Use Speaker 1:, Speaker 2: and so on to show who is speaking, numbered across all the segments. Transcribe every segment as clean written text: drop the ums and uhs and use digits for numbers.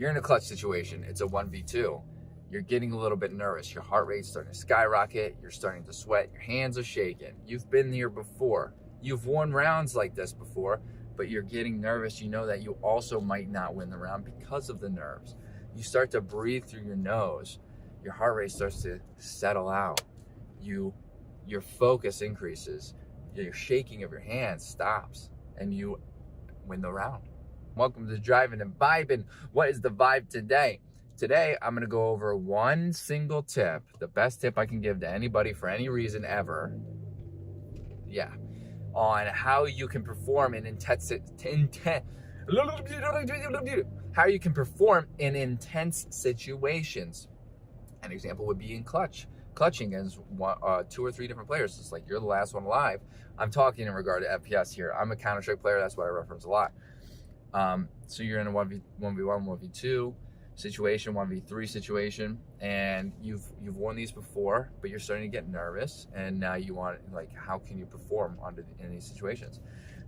Speaker 1: You're in a clutch situation. It's a 1v2. You're getting a little bit nervous. Your heart rate's starting to skyrocket. You're starting to sweat. Your hands are shaking. You've been here before. You've won rounds like this before, but you're getting nervous. You know that you also might not win the round because of the nerves. You start to breathe through your nose. Your heart rate starts to settle out. Your focus increases. Your shaking of your hands stops, and you win the round. Welcome to Driving and Vibing. What is the vibe today? Today, I'm gonna go over one single tip, the best tip I can give to anybody for any reason ever. Yeah, on how you can perform in how you can perform in intense situations. An example would be in clutching against 2 or 3 different players. It's like you're the last one alive. I'm talking in regard to FPS here. I'm a Counter-Strike player. That's what I reference a lot. So you're in a 1v1, 1v2 situation, 1v3 situation, and you've won these before, but you're starting to get nervous, and now you want, like, how can you perform in these situations?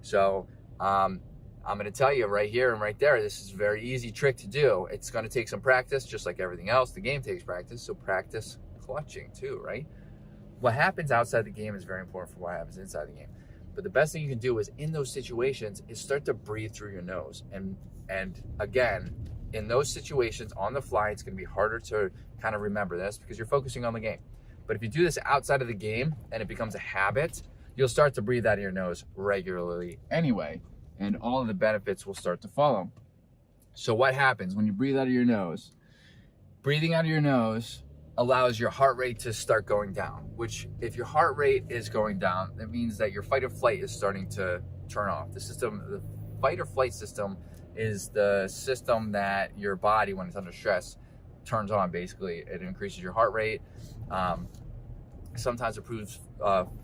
Speaker 1: So I'm going to tell you right here and right there, this is a very easy trick to do. It's going to take some practice, just like everything else. The game takes practice, so practice clutching too, right? What happens outside the game is very important for what happens inside the game. But the best thing you can do is in those situations is start to breathe through your nose. And again, in those situations on the fly, it's going to be harder to kind of remember this because you're focusing on the game. But if you do this outside of the game and it becomes a habit, you'll start to breathe out of your nose regularly anyway, and all of the benefits will start to follow. So what happens when you breathe out of your nose? Breathing out of your nose allows your heart rate to start going down, which if your heart rate is going down, that means that your fight or flight is starting to turn off. The fight or flight system is the system that your body, when it's under stress, turns on. Basically, it increases your heart rate. Sometimes improves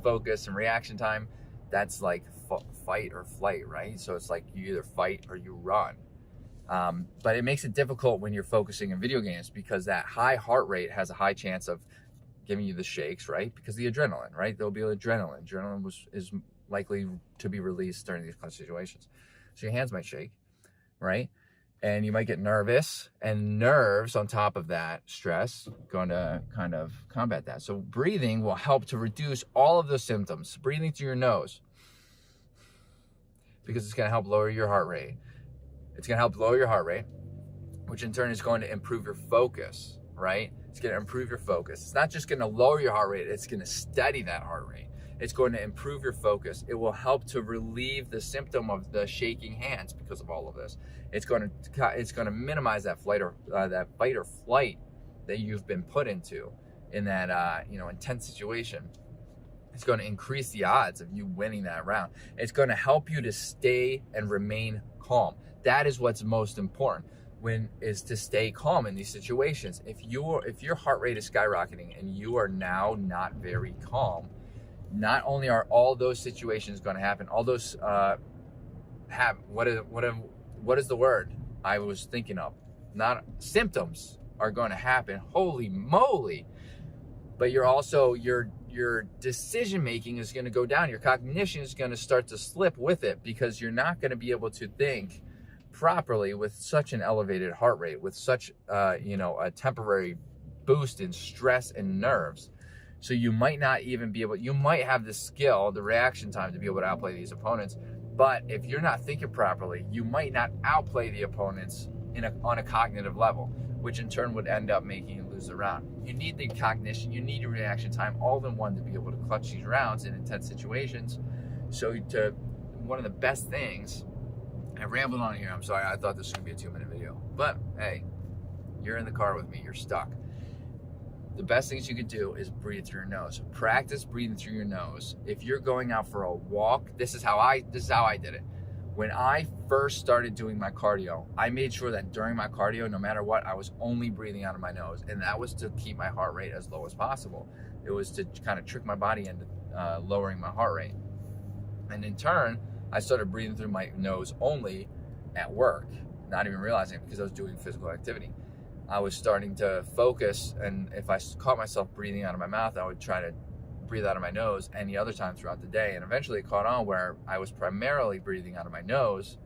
Speaker 1: focus and reaction time. That's like fight or flight, right? So it's like you either fight or you run. But it makes it difficult when you're focusing in video games because that high heart rate has a high chance of giving you the shakes, right? Because the adrenaline, right? There'll be adrenaline. Adrenaline is likely to be released during these kind of situations. So your hands might shake, right? And you might get nervous, and nerves on top of that stress going to kind of combat that. So breathing will help to reduce all of those symptoms. Breathing through your nose, because it's going to help lower your heart rate. It's going to help lower your heart rate, which in turn is going to improve your focus, right? It's going to improve your focus. It's not just going to lower your heart rate. It's going to steady that heart rate. It's going to improve your focus. It will help to relieve the symptom of the shaking hands because of all of this. It's going to minimize that fight or flight that you've been put into in that intense situation. It's going to increase the odds of you winning that round. It's going to help you to stay and remain calm. That is what's most important, is to stay calm in these situations. If your heart rate is skyrocketing and you are now not very calm, not only are all those situations going to happen, all those what is the word I was thinking of? Not symptoms are going to happen. Holy moly! But your decision making is going to go down. Your cognition is going to start to slip with it because you're not going to be able to think properly with such an elevated heart rate, with such a temporary boost in stress and nerves. So you might not even be able, you might have the skill, the reaction time to be able to outplay these opponents, but if you're not thinking properly, you might not outplay the opponents on a cognitive level, which in turn would end up making you lose the round. You need the cognition, you need your reaction time all in one to be able to clutch these rounds in intense situations. So one of the best things, I rambled on here, I'm sorry, I thought this was gonna be a 2-minute video, but hey, you're in the car with me, you're stuck. The best things you can do is breathe through your nose. Practice breathing through your nose. If you're going out for a walk, this is how I did it. When I first started doing my cardio, I made sure that during my cardio, no matter what, I was only breathing out of my nose, and that was to keep my heart rate as low as possible. It was to kind of trick my body into lowering my heart rate. And in turn, I started breathing through my nose only at work, not even realizing it because I was doing physical activity. I was starting to focus, and if I caught myself breathing out of my mouth, I would try to breathe out of my nose any other time throughout the day. And eventually it caught on where I was primarily breathing out of my nose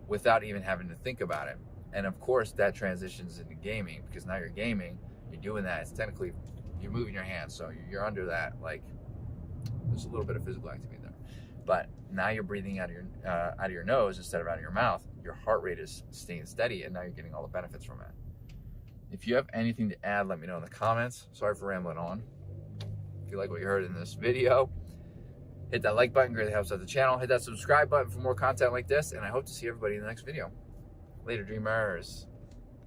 Speaker 1: without even having to think about it. And of course, that transitions into gaming, because now you're gaming, you're doing that. It's technically, you're moving your hands, so you're under that, like, there's a little bit of physical activity there. But now you're breathing out of your nose instead of out of your mouth. Your heart rate is staying steady, and now you're getting all the benefits from it. If you have anything to add, let me know in the comments. Sorry for rambling on. If you like what you heard in this video, hit that like button, greatly helps out the channel. Hit that subscribe button for more content like this, and I hope to see everybody in the next video. Later, dreamers.